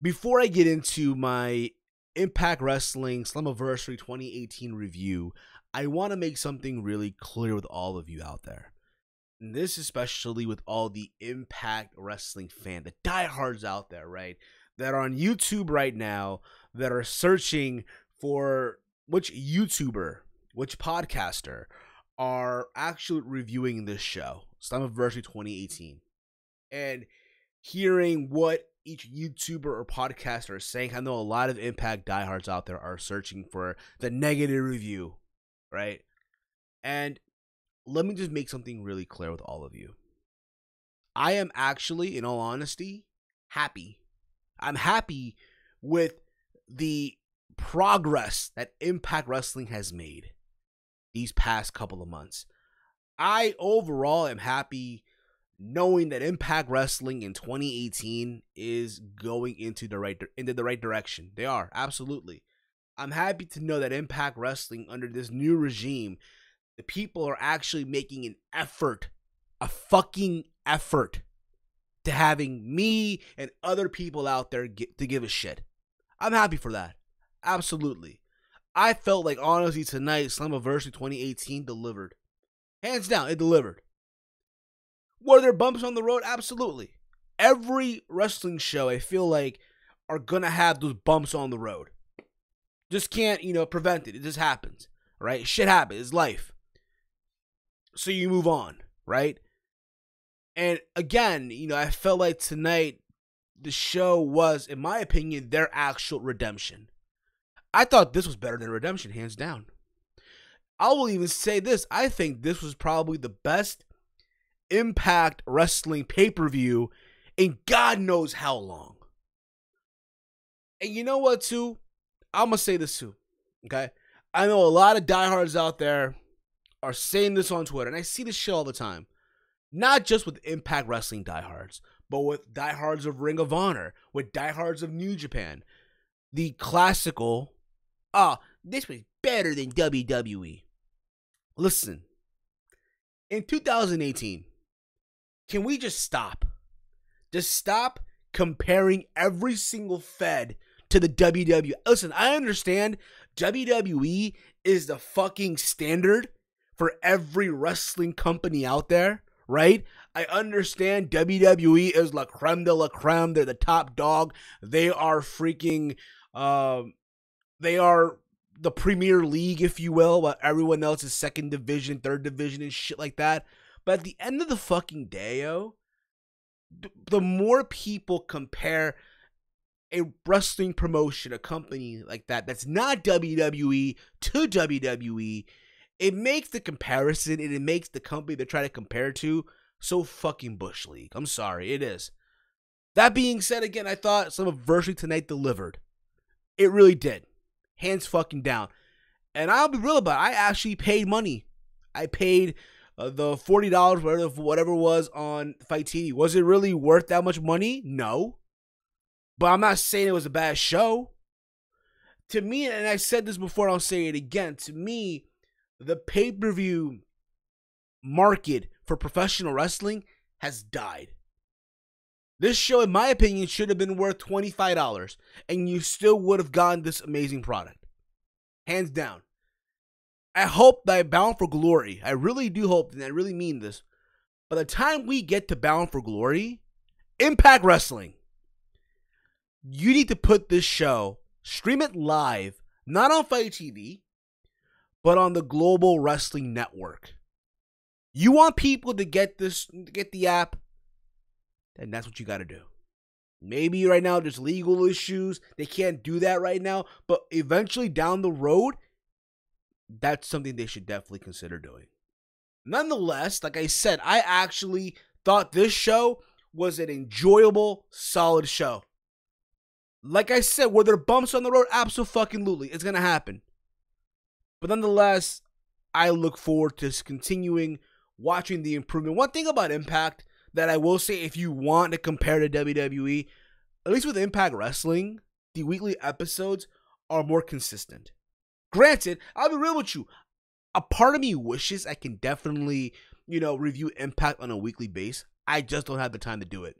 Before I get into my Impact Wrestling Slammiversary 2018 review, I want to make something really clear with all of you out there. And this especially with all the Impact Wrestling fan, the diehards out there, right? That are on YouTube right now, that are searching for which YouTuber, which podcaster are actually reviewing this show, Slammiversary 2018. And hearing what each YouTuber or podcaster is saying. I know a lot of Impact diehards out there are searching for the negative review, right? And let me just make something really clear with all of you. I am actually, in all honesty, happy. I'm happy with the progress that Impact Wrestling has made these past couple of months. I overall am happy knowing that Impact Wrestling in 2018 is going into the right direction. They are, absolutely. I'm happy to know that Impact Wrestling under this new regime, the people are actually making an effort, a fucking effort, to having me and other people out there to give a shit. I'm happy for that. Absolutely. I felt like, honestly, tonight, Slammiversary 2018 delivered. Hands down, it delivered. Were there bumps on the road? Absolutely. Every wrestling show, I feel like, are going to have those bumps on the road. Just can't, prevent it. It just happens, right? Shit happens. It's life. So you move on, right? And again, I felt like tonight, the show was, in my opinion, their actual redemption. I thought this was better than redemption, hands down. I will even say this. I think this was probably the best Impact Wrestling pay-per-view in God knows how long. And you know what, too? I'm going to say this, too. Okay? I know a lot of diehards out there are saying this on Twitter, and I see this shit all the time. Not just with Impact Wrestling diehards, but with diehards of Ring of Honor, with diehards of New Japan. The classical, this was better than WWE. Listen, in 2018, can we just stop? Just stop comparing every single Fed to the WWE. Listen, I understand WWE is the fucking standard for every wrestling company out there, right? I understand WWE is la creme de la creme. They're the top dog. They are freaking, they are the Premier League, if you will, while everyone else is second division, third division, and shit like that. But at the end of the fucking day, the more people compare a wrestling promotion, a company like that, that's not WWE to WWE, it makes the comparison and it makes the company they're trying to compare to so fucking Bush League. I'm sorry, it is. That being said, again, I thought Slammiversary tonight delivered. It really did. Hands fucking down. And I'll be real about it. I actually paid money. I paid the $40, whatever it was on Fight TV. Was it really worth that much money? No. But I'm not saying it was a bad show. To me, and I said this before, I'll say it again. To me, the pay-per-view market for professional wrestling has died. This show, in my opinion, should have been worth $25, and you still would have gotten this amazing product. Hands down. I hope that Bound for Glory, I really do hope, and I really mean this, by the time we get to Bound for Glory, Impact Wrestling, you need to put this show, stream it live, not on Fight TV, but on the Global Wrestling Network. You want people to get the app, then that's what you got to do. Maybe right now there's legal issues. They can't do that right now, but eventually down the road, that's something they should definitely consider doing. Nonetheless, like I said, I actually thought this show was an enjoyable, solid show. Like I said, were there bumps on the road? Absolutely. It's going to happen. But nonetheless, I look forward to continuing watching the improvement. One thing about Impact that I will say, if you want to compare to WWE, at least with Impact Wrestling, the weekly episodes are more consistent. Granted, I'll be real with you. A part of me wishes I can definitely, review Impact on a weekly basis. I just don't have the time to do it.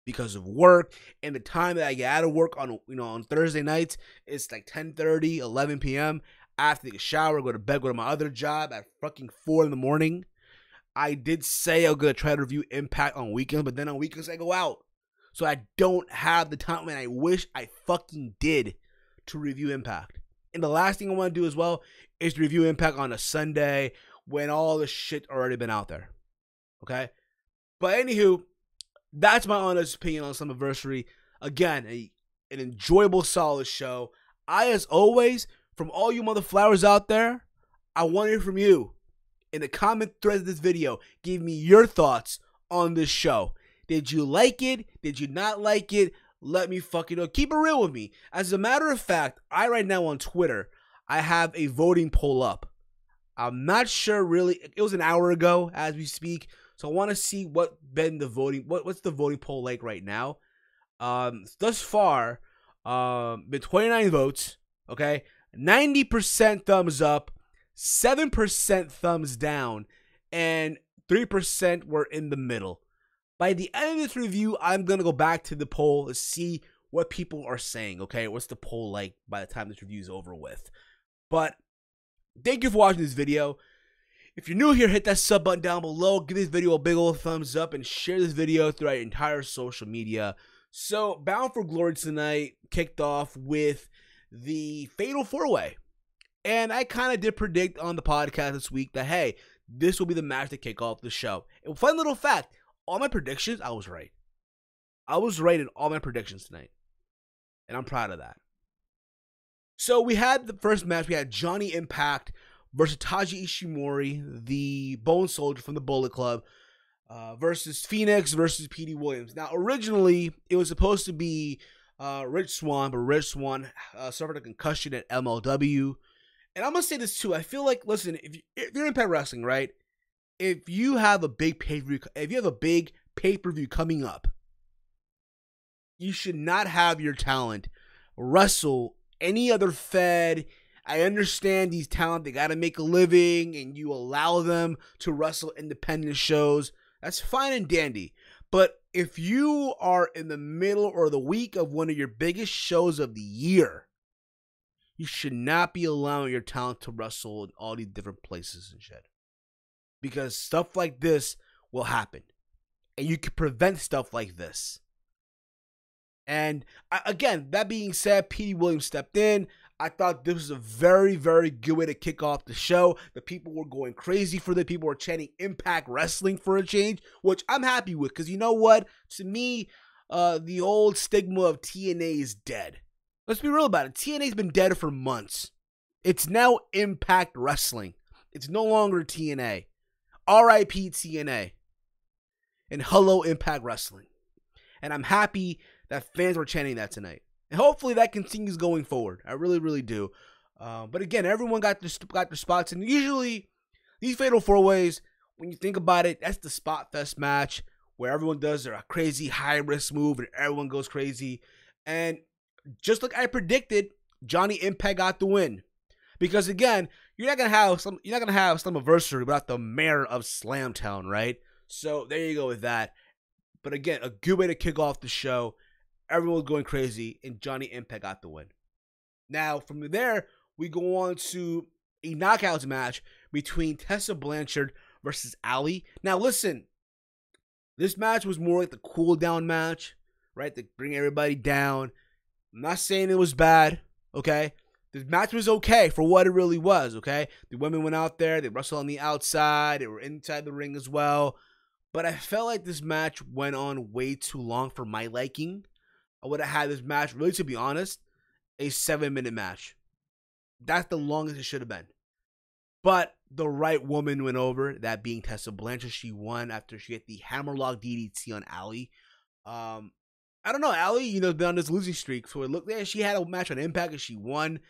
because of work, and the time that I get out of work on on Thursday nights, it's like 10:30, 11 p.m. I have to take a shower, go to bed, go to my other job at fucking 4 in the morning. I did say I'm gonna try to review Impact on weekends, but then on weekends I go out, so I don't have the time, and I wish I fucking did, to review Impact. And the last thing I want to do as well is to review Impact on a Sunday when all the shit already been out there. Okay, but anywho, that's my honest opinion on Slammiversary. Again, an enjoyable, solid show. As always, from all you mother flowers out there, I want to hear from you. In the comment thread of this video, give me your thoughts on this show. Did you like it? Did you not like it? Let me fucking know. Keep it real with me. As a matter of fact, right now on Twitter, I have a voting poll up. I'm not sure really. It was an hour ago as we speak. So I want to see what's the voting poll like right now. Thus far, been 29 votes. Okay, 90% thumbs up, 7% thumbs down, and 3% were in the middle. By the end of this review, I'm gonna go back to the poll to see what people are saying. Okay, what's the poll like by the time this review is over with? But thank you for watching this video. If you're new here, hit that sub button down below. Give this video a big old thumbs up and share this video throughout your entire social media. So, Bound for Glory tonight kicked off with the Fatal 4-Way. And I kind of did predict on the podcast this week that, hey, this will be the match to kick off the show. And fun little fact, all my predictions, I was right. I was right in all my predictions tonight. And I'm proud of that. So, we had the first match. We had Johnny Impact versus Taiji Ishimori, the Bone Soldier from the Bullet Club, versus Phoenix versus Petey Williams. Now, originally, it was supposed to be Rich Swann, but Rich Swann suffered a concussion at MLW. And I'm going to say this too. I feel like, listen, if you're Impact Wrestling, right? If you have a big pay-per-view coming up, you should not have your talent wrestle any other fed. I understand these talent, they got to make a living, and you allow them to wrestle independent shows. That's fine and dandy. But if you are in the middle or the week of one of your biggest shows of the year, you should not be allowing your talent to wrestle in all these different places and shit. Because stuff like this will happen. And you can prevent stuff like this. And again, that being said, Petey Williams stepped in. I thought this was a very, very good way to kick off the show. The people were going crazy for it. People were chanting Impact Wrestling for a change, which I'm happy with. Because you know what? To me, the old stigma of TNA is dead. Let's be real about it. TNA's been dead for months. It's now Impact Wrestling. It's no longer TNA. R.I.P. TNA. And hello Impact Wrestling. And I'm happy that fans were chanting that tonight. And hopefully that continues going forward. I really, really do. But again, everyone got their spots. And usually, these Fatal 4-Ways, when you think about it, that's the Spot Fest match where everyone does their crazy high-risk move and everyone goes crazy. And just like I predicted, Johnny Impact got the win. Because again, you're not gonna have Slammiversary without the mayor of Slamtown, right? So there you go with that. But again, a good way to kick off the show. Everyone was going crazy, and Johnny Impact got the win. Now, from there, we go on to a knockouts match between Tessa Blanchard versus Allie. Now, listen, this match was more like the cool-down match, right? To bring everybody down. I'm not saying it was bad, okay? The match was okay for what it really was, okay? The women went out there. They wrestled on the outside. They were inside the ring as well. But I felt like this match went on way too long for my liking. I would have had this match, really, to be honest, a 7-minute match. That's the longest it should have been. But the right woman went over, that being Tessa Blanchard. She won after she hit the Hammerlock DDT on Allie. I don't know, Allie, been on this losing streak. So it looked like she had a match on Impact and she won.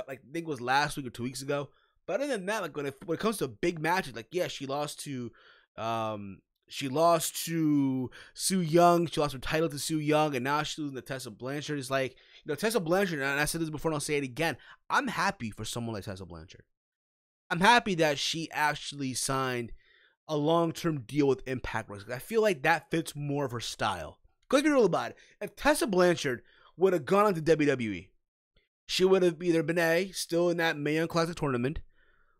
Like, I think it was last week or 2 weeks ago. But other than that, like when it comes to big matches, like, yeah, she lost to Su Yung. She lost her title to Su Yung, and now she's losing to Tessa Blanchard. It's like, Tessa Blanchard, and I said this before and I'll say it again, I'm happy for someone like Tessa Blanchard. I'm happy that she actually signed a long-term deal with Impact Wrestling. I feel like that fits more of her style. Let's be real about it. If Tessa Blanchard would have gone on to WWE, she would have either been still in that Mae Young Classic tournament,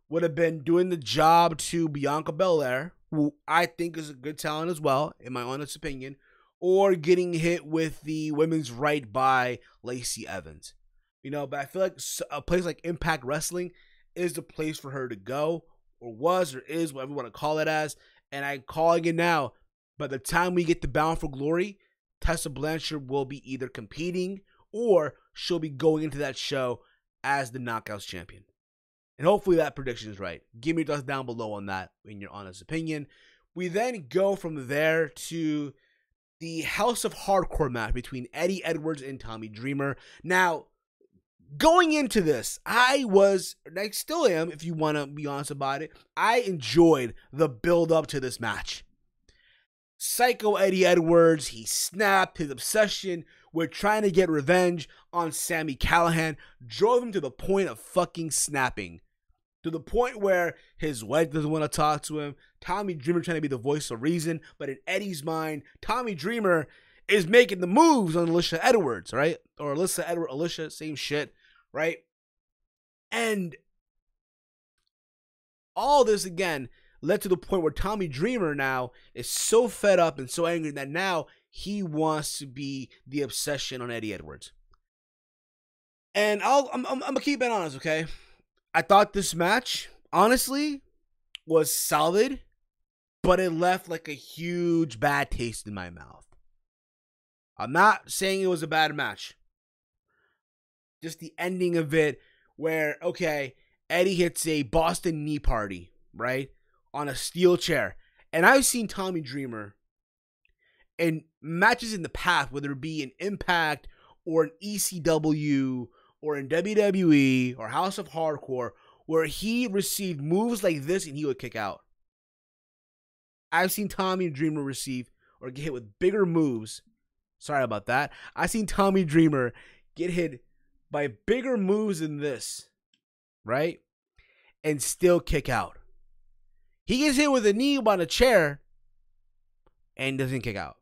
would have been doing the job to Bianca Belair, who I think is a good talent as well, in my honest opinion, or getting hit with the women's right by Lacey Evans. But I feel like a place like Impact Wrestling is the place for her to go, or was, or is, whatever you want to call it as. And I'm calling it now. By the time we get to Bound for Glory, Tessa Blanchard will be either competing or she'll be going into that show as the Knockouts champion. And hopefully that prediction is right. Give me your thoughts down below on that in your honest opinion. We then go from there to the House of Hardcore match between Eddie Edwards and Tommy Dreamer. Now, going into this, I still am, if you want to be honest about it, I enjoyed the build up to this match. Psycho Eddie Edwards, he snapped. His obsession with trying to get revenge on Sami Callihan drove him to the point of fucking snapping. To the point where his wife doesn't want to talk to him. Tommy Dreamer trying to be the voice of reason. But in Eddie's mind, Tommy Dreamer is making the moves on Alicia Edwards, right? Or Alicia, same shit, right? And all this, again, led to the point where Tommy Dreamer now is so fed up and so angry that now he wants to be the obsession on Eddie Edwards. And I'm going to keep it honest, okay? I thought this match, honestly, was solid, but it left like a huge bad taste in my mouth. I'm not saying it was a bad match. Just the ending of it where, okay, Eddie hits a Boston knee party, right, on a steel chair. And I've seen Tommy Dreamer in matches in the past, whether it be an Impact or an ECW or in WWE or House of Hardcore, where he received moves like this and he would kick out. I've seen Tommy Dreamer receive or get hit with bigger moves. Sorry about that. I've seen Tommy Dreamer get hit by bigger moves than this, right? And still kick out. He gets hit with a knee on a chair and doesn't kick out,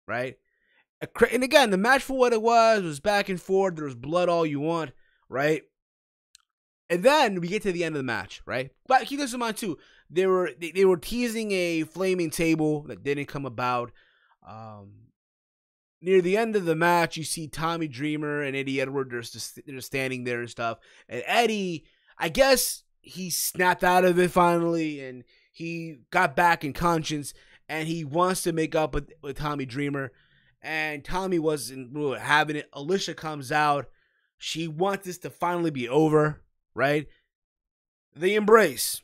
right? And again, the match for what it was back and forth. There was blood all you want, right? And then we get to the end of the match, right? But keep this in mind too. They were teasing a flaming table that didn't come about. Near the end of the match, you see Tommy Dreamer and Eddie Edwards. They're standing there and stuff. And Eddie, I guess he snapped out of it finally, and he got back in conscience, and he wants to make up with Tommy Dreamer. And Tommy wasn't really having it. Alicia comes out. She wants this to finally be over, right? They embrace.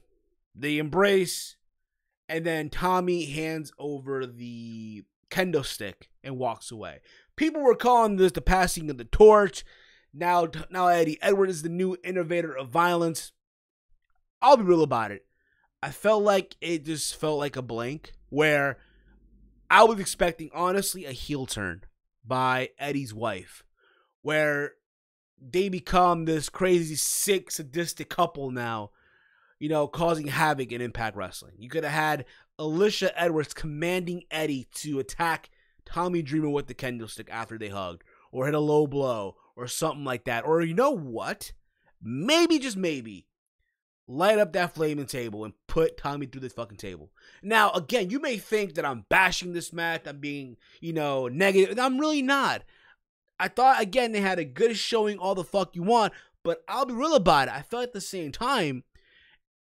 And then Tommy hands over the kendo stick and walks away. People were calling this the passing of the torch. Now Eddie Edwards is the new innovator of violence. I'll be real about it. I felt like it just felt like a blank where I was expecting, honestly, a heel turn by Eddie's wife, where they become this crazy, sick, sadistic couple now, causing havoc in Impact Wrestling. You could have had Alicia Edwards commanding Eddie to attack Tommy Dreamer with the kendo stick after they hugged, or hit a low blow, or something like that. Or you know what? Maybe, just maybe, light up that flaming table and put Tommy through this fucking table. Now, again, you may think that I'm bashing this match, I'm being, negative. I'm really not. I thought, again, they had a good showing, all the fuck you want, but I'll be real about it. I felt at the same time,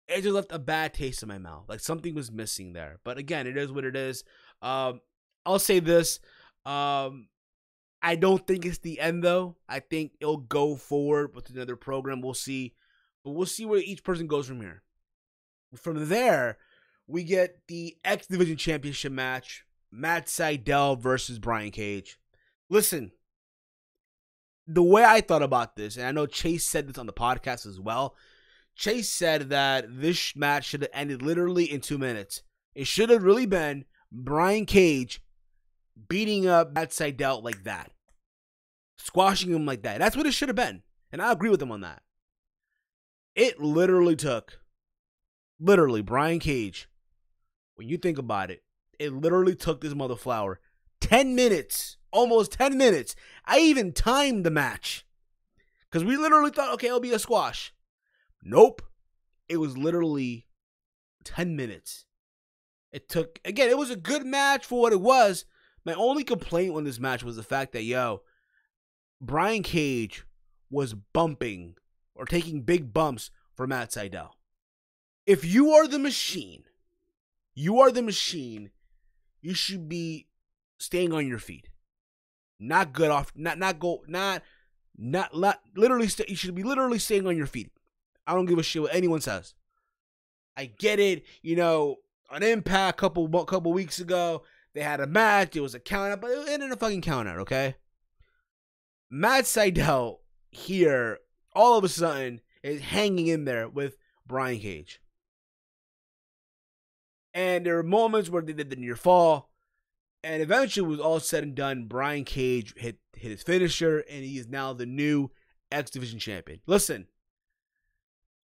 it just left a bad taste in my mouth. Like something was missing there. But again, it is what it is. I'll say this. I don't think it's the end, though. I think it'll go forward with another program. We'll see. But we'll see where each person goes from here. From there, we get the X Division Championship match. Matt Sydal versus Brian Cage. Listen, the way I thought about this, and I know Chase said this on the podcast as well, Chase said that this match should have ended literally in 2 minutes. It should have really been Brian Cage beating up Matt Sydal like that. Squashing him like that. That's what it should have been. And I agree with him on that. It literally took, Brian Cage, when you think about it, it literally took this mother flower 10 minutes. Almost 10 minutes. I even timed the match. Because we literally thought, okay, it'll be a squash. Nope. It was literally 10 minutes. It took, again, it was a good match for what it was. My only complaint on this match was the fact that, Brian Cage was bumping or taking big bumps for Matt Sydal. If you are the machine, you should be staying on your feet. Not good off, literally, you should be literally staying on your feet. I don't give a shit what anyone says. I get it, on Impact a couple weeks ago, they had a match, it was a count out, but it ended a fucking count out, okay? Matt Sydal here, all of a sudden, is hanging in there with Brian Cage. And there were moments where they did the near fall, and eventually it was all said and done. Brian Cage hit his finisher, and he is now the new X Division champion. Listen,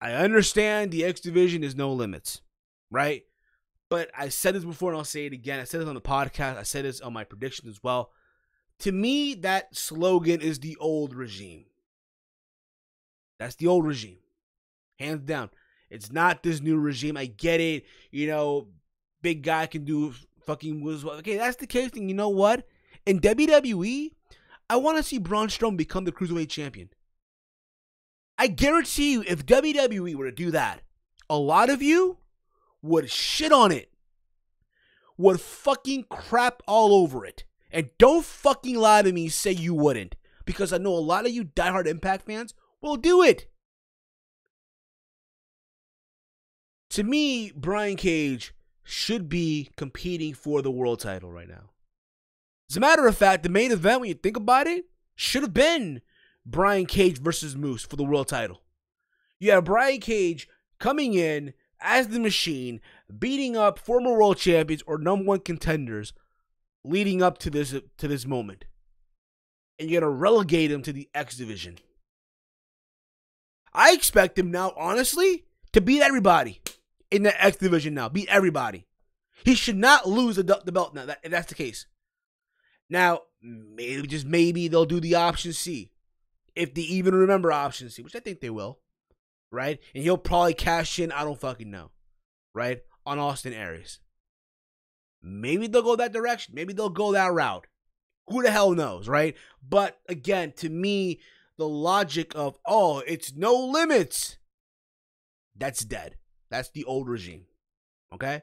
I understand the X Division is no limits, right? But I said this before, and I'll say it again. I said this on the podcast. I said this on my prediction as well. To me, that slogan is the old regime. That's the old regime. Hands down. It's not this new regime. I get it. Big guy can do fucking moves. Okay, that's the case. And you know what? In WWE, I want to see Braun Strowman become the Cruiserweight champion. I guarantee you, if WWE were to do that, a lot of you would shit on it. Would fucking crap all over it. And don't fucking lie to me, say you wouldn't. Because I know a lot of you diehard Impact fans will do it. To me, Brian Cage should be competing for the world title right now. As a matter of fact, the main event, when you think about it, should have been Brian Cage versus Moose for the world title. You have Brian Cage coming in as the Machine, beating up former world champions or #1 contenders leading up to this moment. And you're going to relegate him to the X Division. I expect him now, honestly, to beat everybody in the X Division now. Beat everybody. He should not lose the belt now, if that's the case. Now, maybe they'll do the Option C. If they even remember Option C, which I think they will. Right? And he'll probably cash in, I don't fucking know. Right? On Austin Aries. Maybe they'll go that direction. Maybe they'll go that route. Who the hell knows, right? But again, to me, the logic of, it's no limits. That's dead. That's the old regime. Okay?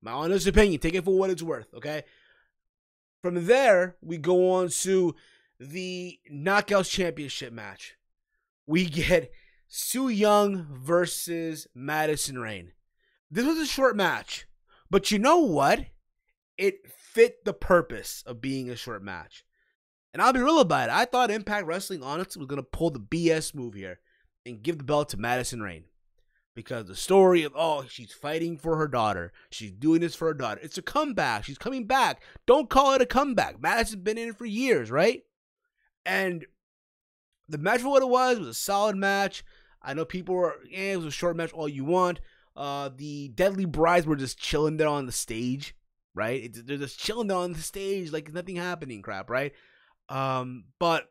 My honest opinion. Take it for what it's worth. Okay? From there, we go on to the Knockouts Championship match. We get Su Yung versus Madison Rayne. This was a short match. But you know what? It fit the purpose of being a short match. And I'll be real about it. I thought Impact Wrestling, honestly, was going to pull the BS move here and give the belt to Madison Rayne. Because the story of, she's fighting for her daughter. She's doing this for her daughter. It's a comeback. She's coming back. Don't call it a comeback. Madison's been in it for years, right? And the match for what it was a solid match. I know people were, it was a short match, all you want. The Deadly Brides were just chilling there on the stage, right? They're just chilling there on the stage like nothing happening crap, right? But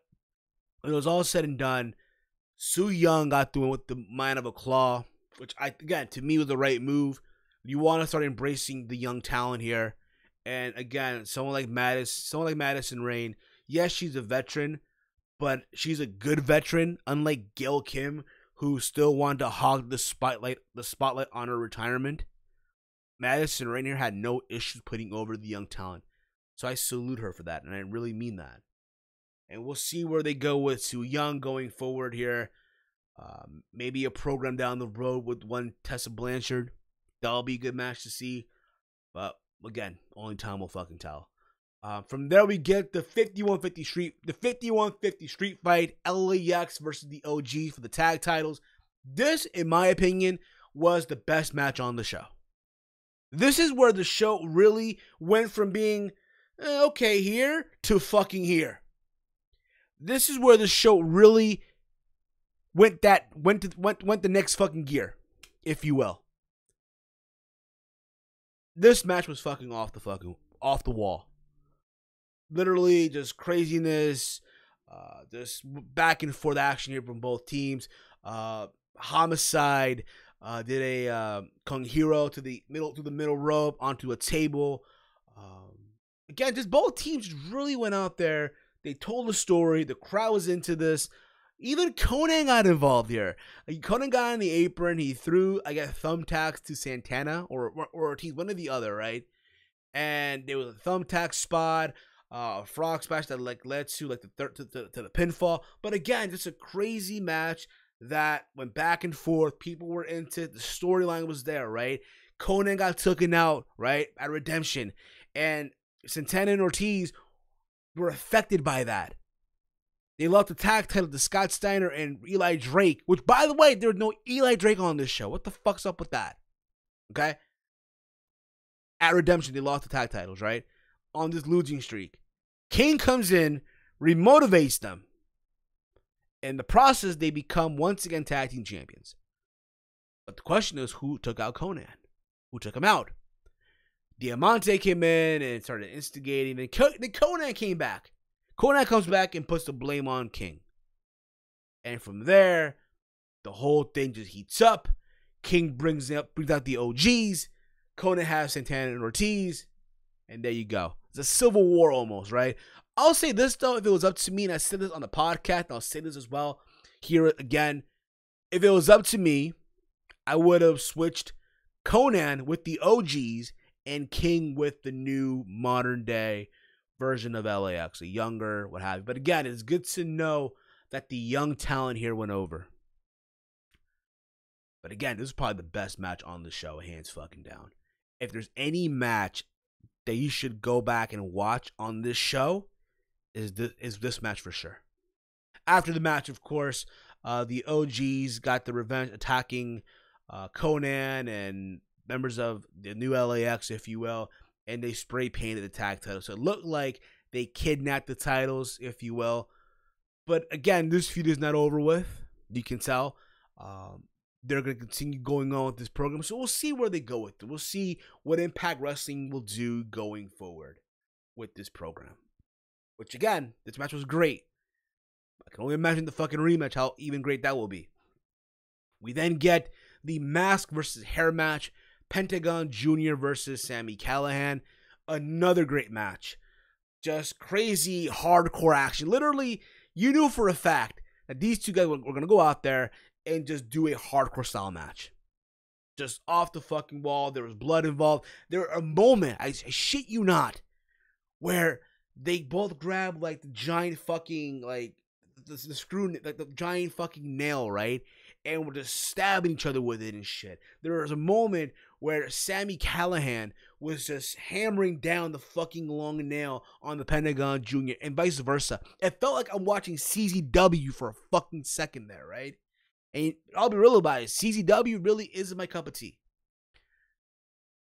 when it was all said and done, Su Yung got through it with the Man of a Claw, which, again, to me was the right move. You want to start embracing the young talent here. And again, someone like Madison Rayne, yes, she's a veteran, but she's a good veteran, unlike Gail Kim, who still wanted to hog the spotlight on her retirement. Madison Rayne here had no issues putting over the young talent. So I salute her for that, and I really mean that. And we'll see where they go with Su Yung going forward here. Maybe a program down the road with one Tessa Blanchard. That'll be a good match to see. But again, only time will fucking tell. From there we get the 5150 street fight, LAX versus the OG for the tag titles. This, in my opinion, was the best match on the show. This is where the show really went from being okay here to fucking here. This is where the show really went the next fucking gear, if you will. This match was fucking off the wall. literally just craziness, just back and forth action here from both teams. Homicide did a Kung Hero to the middle rope onto a table. Again, just both teams really went out there. They told a story. The crowd was into this. Even Conan got involved here. Conan got on the apron. He threw, I guess, thumbtacks to Santana or Ortiz, one or the other, right? And there was a thumbtack spot, a frog splash that led to the pinfall. But again, just a crazy match that went back and forth. People were into it. The storyline was there, right? Conan got taken out, right, at Redemption, and Santana and Ortiz were affected by that. They lost the tag title to Scott Steiner and Eli Drake, which, by the way, there was no Eli Drake on this show. What the fuck's up with that? Okay? At Redemption, they lost the tag titles, right? On this losing streak. King comes in, remotivates them. In the process, they become, once again, tag team champions. But the question is, who took out Conan? Who took him out? Diamante came in and started instigating. Then Conan came back. Conan comes back and puts the blame on King. And from there, the whole thing just heats up. King brings out the OGs. Conan has Santana and Ortiz. And there you go. It's a civil war almost, right? I'll say this, though. If it was up to me, and I said this on the podcast, I'll say this as well here again. If it was up to me, I would have switched Conan with the OGs and King with the new modern day version of LAX, a younger, what have you. But again, it's good to know that the young talent here went over. But again, this is probably the best match on the show, hands fucking down. If there's any match that you should go back and watch on this show, is this match for sure. After the match, of course, the OGs got the revenge, attacking Conan and members of the new LAX, if you will, and they spray painted the tag title. So it looked like they kidnapped the titles, if you will. But again, this feud is not over with. You can tell. They're going to continue going on with this program. So we'll see where they go with it. We'll see what Impact Wrestling will do going forward with this program. Which, again, this match was great. I can only imagine the fucking rematch, how even great that will be. We then get the mask versus hair match. Pentagon Jr. versus Sami Callihan. Another great match. Just crazy, hardcore action. Literally, you knew for a fact that these two guys were going to go out there and just do a hardcore style match. Just off the fucking wall. There was blood involved. There was a moment, I shit you not, where they both grabbed like the giant fucking, like, the screw, like the giant fucking nail, right? And were just stabbing each other with it and shit. There was a moment where Sami Callihan was just hammering down the fucking long nail on the Pentagon Jr. and vice versa. It felt like I'm watching CZW for a fucking second there, right? And I'll be real about it. CZW really isn't my cup of tea.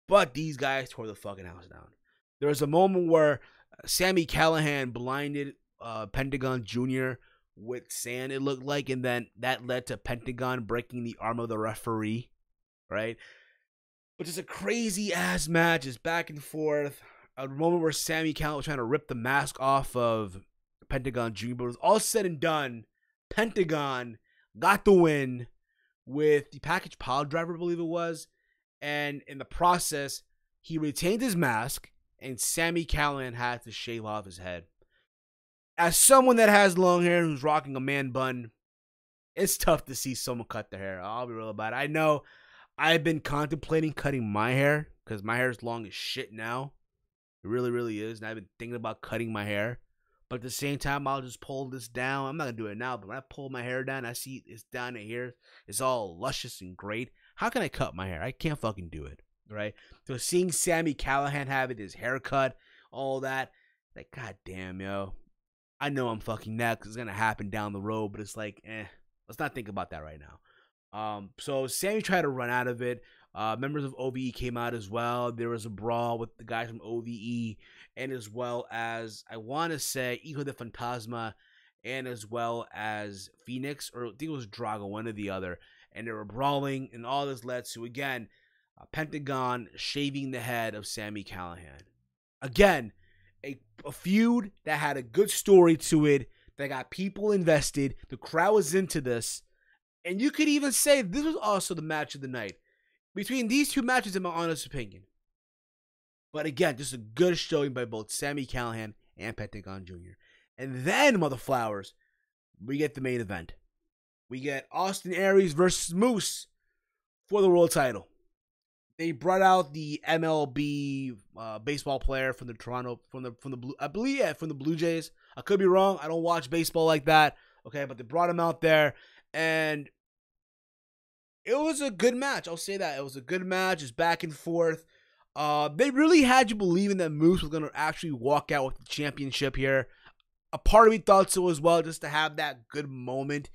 But these guys tore the fucking house down. There was a moment where Sami Callihan blinded Pentagon Jr. with sand, it looked like, and then that led to Pentagon breaking the arm of the referee, right? Which is a crazy ass match. It's back and forth. A moment where Sami Callihan was trying to rip the mask off of Pentagon Jr., but it was all said and done. Pentagon got the win with the package pile driver, I believe it was, and in the process, he retained his mask, and Sami Callihan had to shave off his head. As someone that has long hair who's rocking a man bun, it's tough to see someone cut their hair. I'll be real about it. I know I've been contemplating cutting my hair because my hair is long as shit now. It really, really is. And I've been thinking about cutting my hair. But at the same time, I'll just pull this down. I'm not going to do it now, but when I pull my hair down, I see it's down here. It's all luscious and great. How can I cut my hair? I can't fucking do it, right? So seeing Sami Callihan have it, his haircut, all that, like, goddamn, yo. I know I'm fucking next. It's going to happen down the road, but it's like, let's not think about that right now. So Sami tried to run out of it. Members of OVE came out as well. There was a brawl with the guys from OVE, and as well as, I want to say, Hijo de Fantasma, and as well as Phoenix, or I think it was Drago, one or the other. And they were brawling, and all this led to, again, Pentagon shaving the head of Sami Callihan. Again, a feud that had a good story to it, that got people invested. The crowd was into this. And you could even say this was also the match of the night. Between these two matches, in my honest opinion. But again, just a good showing by both Sami Callihan and Pentagon Jr. And then, Mother Flowers, we get the main event. We get Austin Aries versus Moose for the world title. They brought out the MLB baseball player from the Blue Jays. I could be wrong. I don't watch baseball like that. Okay, but they brought him out there, and it was a good match. I'll say that. It was a good match. It's back and forth. They really had you believing that Moose was going to actually walk out with the championship here. A part of me thought so as well, just to have that good moment.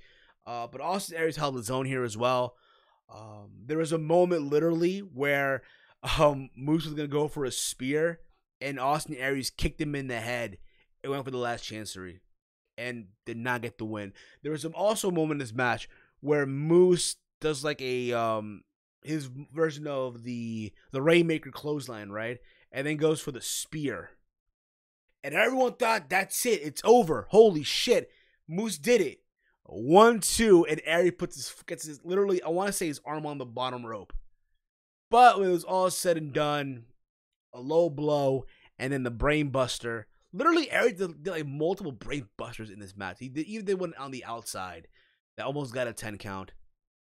But Austin Aries held his own here as well. There was a moment literally where Moose was going to go for a spear, and Austin Aries kicked him in the head and went for the last chancery and did not get the win. There was also a moment in this match where Moose does like a his version of the Rainmaker clothesline, right? And then goes for the spear. And everyone thought, that's it. It's over. Holy shit. Moose did it. 1-2, and Aries gets his literally, I want to say, his arm on the bottom rope. But when it was all said and done, a low blow, and then the brain buster. Literally, Aries did like multiple brain busters in this match. He did one on the outside that almost got a 10 count.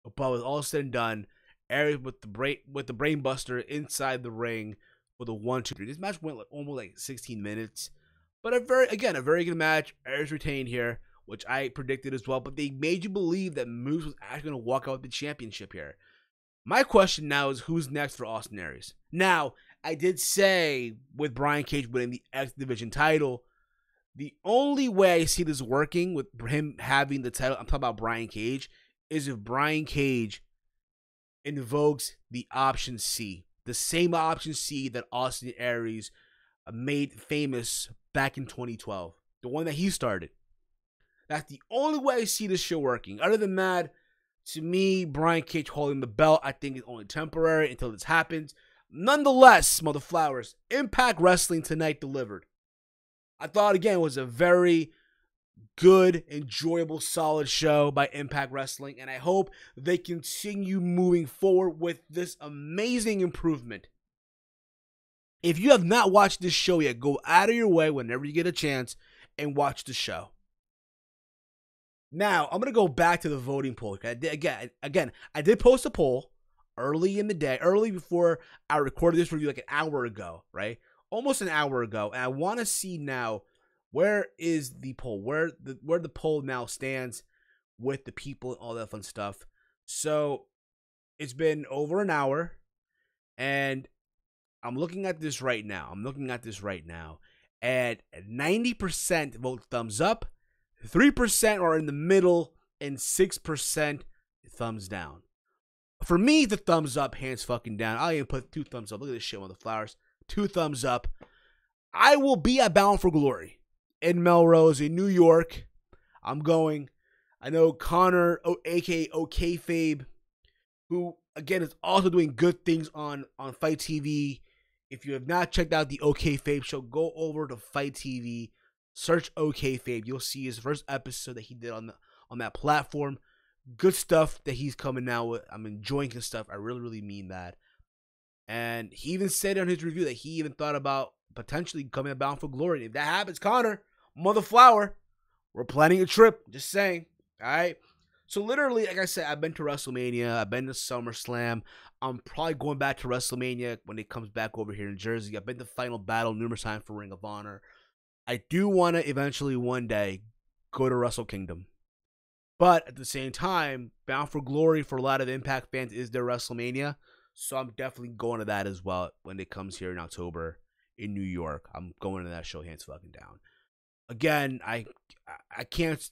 But when it was all said and done, Aries with the brain buster inside the ring with a 1-2-3. This match went like almost like 16 minutes. But a very good match. Aries retained here, which I predicted as well. But they made you believe that Moose was actually going to walk out with the championship here. My question now is, who's next for Austin Aries? Now, I did say with Brian Cage winning the X Division title, the only way I see this working with him having the title, I'm talking about Brian Cage, is if Brian Cage invokes the option C. The same option C that Austin Aries made famous back in 2012. The one that he started. That's the only way I see this show working. Other than that, to me, Brian Cage holding the belt, I think is only temporary until this happens. Nonetheless, Mother Flowers, Impact Wrestling tonight delivered. I thought, again, it was a very good, enjoyable, solid show by Impact Wrestling, and I hope they continue moving forward with this amazing improvement. If you have not watched this show yet, go out of your way whenever you get a chance and watch the show. Now, I'm going to go back to the voting poll. Again, I did post a poll early in the day, early before I recorded this review, like an hour ago, right? Almost an hour ago. And I want to see now, where is the poll? Where the poll now stands with the people and all that fun stuff. So, it's been over an hour, and I'm looking at this right now. And 90% vote thumbs up, 3% are in the middle, and 6% thumbs down. For me, the thumbs up, hands fucking down. I'll even put 2 thumbs up. Look at this shit on the flowers. 2 thumbs up. I will be at Bound for Glory in Melrose, in New York. I'm going. I know Connor, aka OKFabe, who again is also doing good things on Fight TV. If you have not checked out the OKFabe show, go over to Fight TV, search OKFabe. You'll see his first episode that he did on that platform. Good stuff that he's coming out with. I'm enjoying his stuff. I really, really mean that. And he even said on his review that he even thought about potentially coming Bound for Glory. If that happens, Connor, Mother Flower, we're planning a trip. Just saying. All right. So literally, like I said, I've been to WrestleMania. I've been to SummerSlam. I'm probably going back to WrestleMania when it comes back over here in Jersey. I've been to Final Battle numerous times for Ring of Honor. I do want to eventually one day go to Wrestle Kingdom. But at the same time, Bound for Glory for a lot of Impact fans is their WrestleMania. So I'm definitely going to that as well when it comes here in October in New York. I'm going to that show hands fucking down. Again, I can't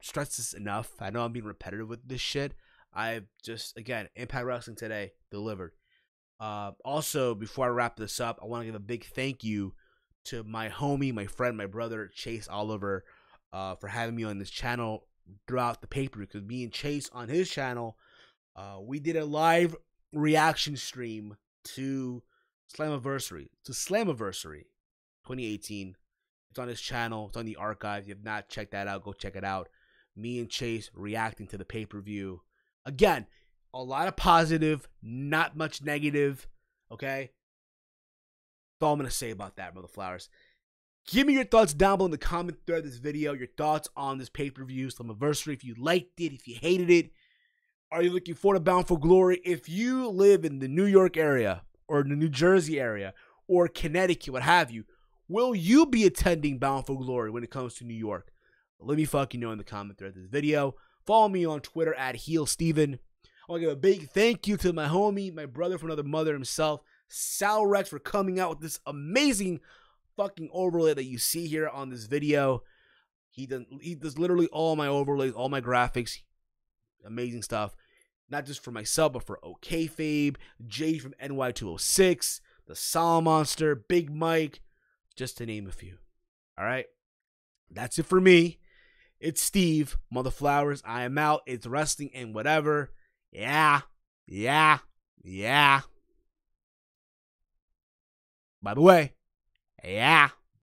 stress this enough. I know I'm being repetitive with this shit. I've just, again, Impact Wrestling today delivered. Also, before I wrap this up, I want to give a big thank you to my homie, my friend, my brother, Chase Oliver, for having me on this channel throughout the paper. Because me and Chase on his channel, we did a live reaction stream to Slammiversary 2018. It's on his channel. It's on the archive. If you have not checked that out, go check it out. Me and Chase reacting to the pay-per-view. Again, a lot of positive, not much negative. Okay? That's all I'm going to say about that, Mother Flowers. Give me your thoughts down below in the comment thread of this video. Your thoughts on this pay-per-view, Slammiversary. If you liked it, if you hated it. Are you looking forward to Bound for Glory? If you live in the New York area or the New Jersey area or Connecticut, what have you, will you be attending Bound for Glory when it comes to New York? Let me fucking know in the comment thread of this video. Follow me on Twitter at HeelSteven. I want to give a big thank you to my homie, my brother from another mother himself, Salrex, for coming out with this amazing fucking overlay that you see here on this video. He does literally all my overlays, all my graphics. Amazing stuff. Not just for myself, but for OKFabe, Jay from NY206, the Sol Monster, Big Mike, just to name a few. All right? That's it for me. It's Steve, Mother Flowers. I am out. It's wrestling and whatever. Yeah. By the way, yeah.